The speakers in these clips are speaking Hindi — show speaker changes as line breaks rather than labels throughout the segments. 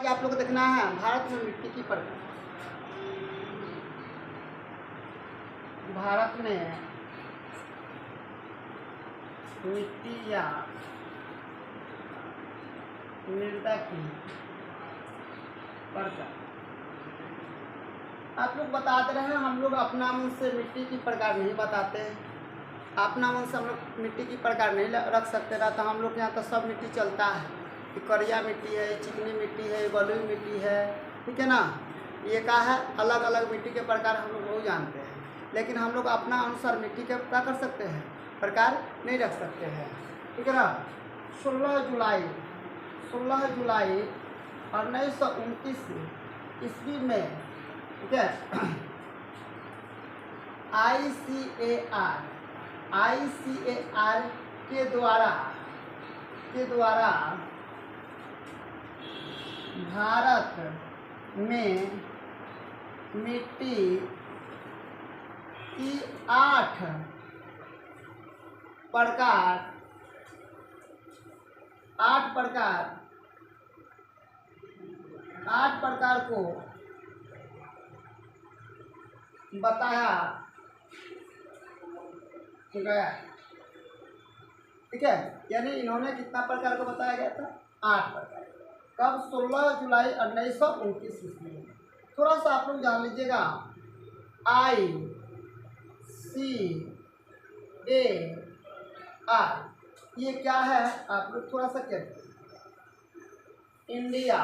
कि आप लोग को देखना है भारत में मिट्टी की प्रकार। भारत में मिट्टी या मृदा की प्रकार। आप लोग बताते रहे, हम लोग अपना मन से मिट्टी की प्रकार नहीं बताते हैं। अपना मन से हम लोग मिट्टी की प्रकार नहीं रख सकते ना, तो हम लोग के यहाँ तो सब मिट्टी चलता है कि करिया मिट्टी है, चिकनी मिट्टी है, बलुई मिट्टी है, ठीक है ना। ये क्या है, अलग अलग मिट्टी के प्रकार हम लोग बहुत जानते हैं, लेकिन हम लोग अपना अनुसार मिट्टी के क्या कर सकते हैं, प्रकार नहीं रख सकते हैं, ठीक है ना। 16 जुलाई 1929 ईस्वी में, ठीक है, ICAR के द्वारा भारत में मिट्टी की 8 प्रकार को बताया गया, ठीक है। यानी इन्होंने कितना प्रकार को बताया गया था, 8 प्रकार। कब, 16 जुलाई 1929 ईस्वी में। थोड़ा सा आप लोग जान लीजिएगा, ICAR ये क्या है, आप लोग थोड़ा सा क्या, इंडिया,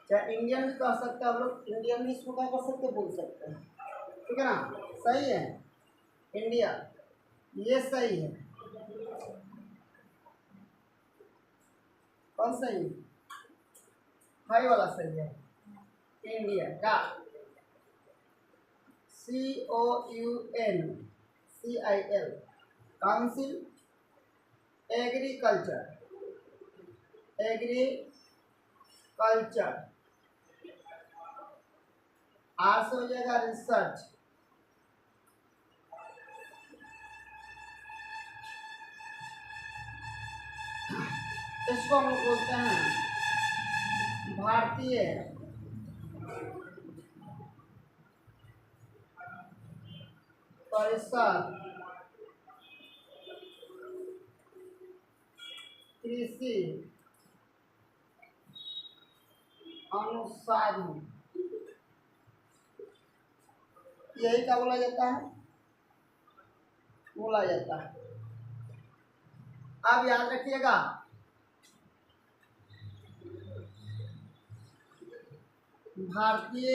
चाहे इंडियन भी कह सकते हैं, हम लोग इंडियन भी इसको क्या कर सकते, बोल सकते हैं, ठीक है ना। सही है, इंडिया, ये सही है। कौन सही है, हाई वाला सही है, इंडिया का, COUNCIL, काउंसिल एग्रीकल्चर 8 से हो जाएगा रिसर्च, इसको हम लोग बोलते हैं भारतीय परिषद कृषि अनुसंधान, यही क्या बोला जाता है, अब याद रखिएगा, भारतीय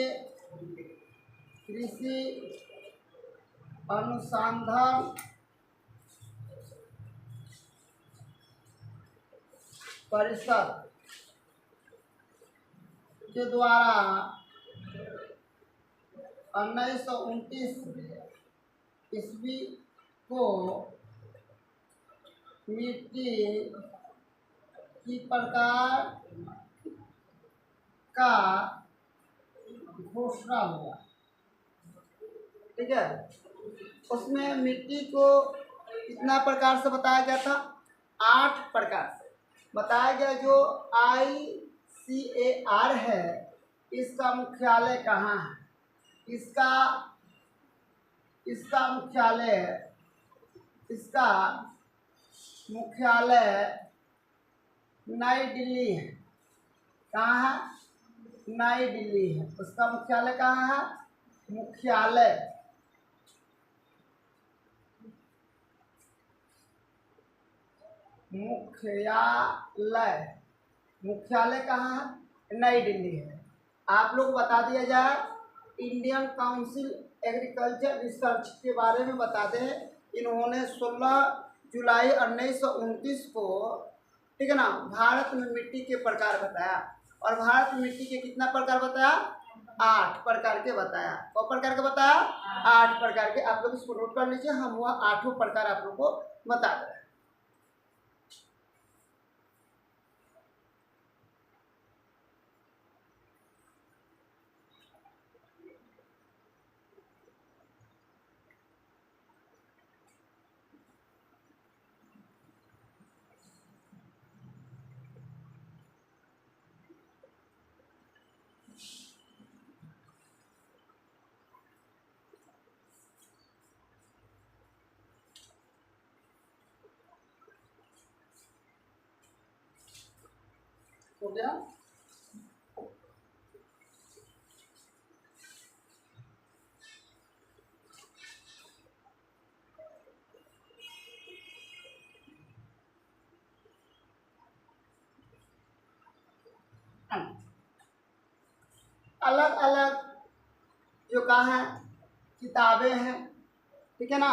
कृषि अनुसंधान परिषद के द्वारा 1929 ईस्वी को मिट्टी की प्रकार का घोषणा हुआ, ठीक है। उसमें मिट्टी को कितना प्रकार से बताया गया था, 8 प्रकार से बताया गया। जो ICAR है, इसका मुख्यालय कहाँ है, इसका मुख्यालय नई दिल्ली है। कहाँ है, नई दिल्ली है। उसका मुख्यालय कहाँ है, मुख्यालय कहाँ है, नई दिल्ली है। आप लोग बता दिया जाए, इंडियन काउंसिल एग्रीकल्चर रिसर्च के बारे में बता दें। इन्होंने 16 जुलाई 1929 को, ठीक है ना, भारत में मिट्टी के प्रकार बताया। और भारत में मिट्टी के कितना प्रकार बताया, 8 प्रकार के बताया। कौ प्रकार के बताया, 8 प्रकार के। आप लोग इसको नोट कर लीजिए, हम वह 8 प्रकार आप लोग को बता दें। हो गया। अलग अलग जो कहा है किताबें हैं, ठीक है ना,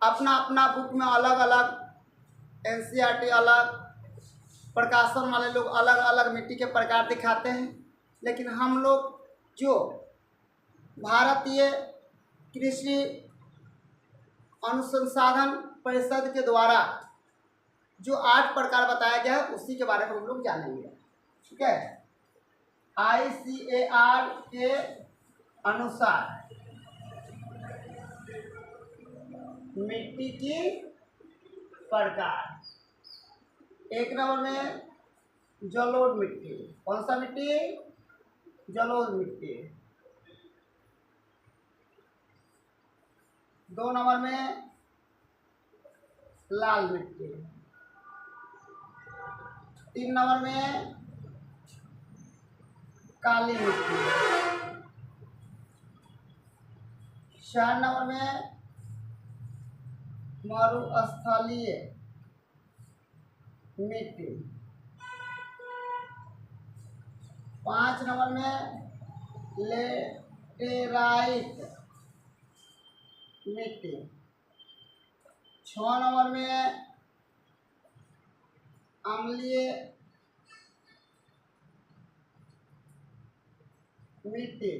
अपना अपना बुक में अलग अलग एनसीईआरटी अलग, प्रकाशन वाले लोग अलग अलग मिट्टी के प्रकार दिखाते हैं। लेकिन हम लोग जो भारतीय कृषि अनुसंधान परिषद के द्वारा जो 8 प्रकार बताया गया है उसी के बारे में हम लोग जानेंगे, ठीक है। ICAR के अनुसार मिट्टी की प्रकार, 1 नंबर में जलोढ़ मिट्टी। कौन सा मिट्टी? जलोढ़ मिट्टी। 2 नंबर में लाल मिट्टी। 3 नंबर में काली मिट्टी। 4 नंबर में मरुस्थलीय मिट्टी। 5 नंबर में लेटेराइट मिट्टी। 6 नंबर में अम्लीय मिट्टी।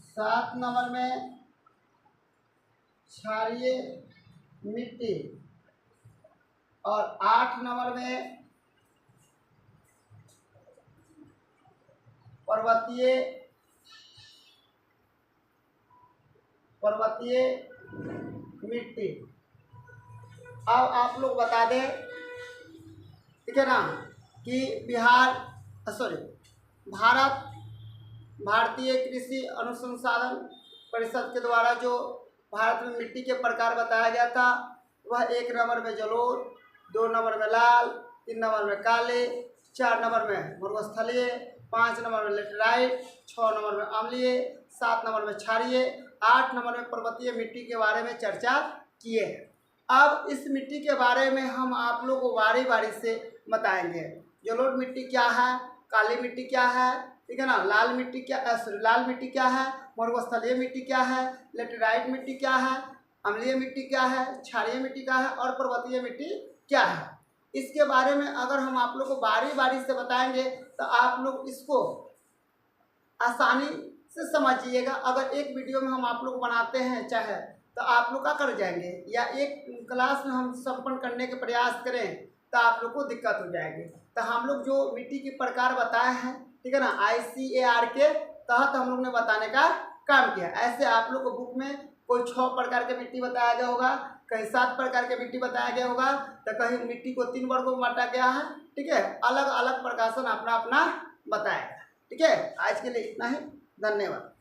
7 नंबर में क्षारीय मिट्टी। और 8 नंबर में पर्वतीय मिट्टी। अब आप लोग बता दें, ठीक है ना, कि भारतीय कृषि अनुसंधान परिषद के द्वारा जो भारत में मिट्टी के प्रकार बताया गया था वह 1 नंबर में जलोढ़, 2 नंबर में लाल, 3 नंबर में काले, 4 नंबर में मरुस्थलीय, 5 नंबर में लेटेराइट, 6 नंबर में अम्लीय, 7 नंबर में क्षारीय, 8 नंबर में पर्वतीय मिट्टी के बारे में चर्चा किए हैं। अब इस मिट्टी के बारे में हम आप लोग को बारी बारी से बताएंगे। जलोढ़ मिट्टी क्या है, काली मिट्टी क्या है, ठीक है ना, लाल मिट्टी क्या है, मरुस्थलीय मिट्टी क्या है, लेटेराइट मिट्टी क्या है, अम्लीय मिट्टी क्या है, क्षारीय मिट्टी क्या है और पर्वतीय मिट्टी क्या है। इसके बारे में अगर हम आप लोग को बारी बारी से बताएंगे तो आप लोग इसको आसानी से समझिएगा। अगर एक वीडियो में हम आप लोग बनाते हैं चाहे तो आप लोग क्या कर जाएंगे, या एक क्लास में हम संपन्न करने के प्रयास करें तो आप लोग को दिक्कत हो जाएगी। तो हम लोग जो मिट्टी के प्रकार बताए हैं, ठीक है ना, ICAR के तहत हम लोग ने बताने का काम किया। ऐसे आप लोग को बुक में कोई 6 प्रकार के मिट्टी बताया गया होगा, कहीं 7 प्रकार के मिट्टी बताया गया होगा, तो कहीं मिट्टी को 3 वर्गों में बांटा गया है, ठीक है। अलग अलग प्रकाशन अपना अपना बताएगा, ठीक है। आज के लिए इतना ही, धन्यवाद।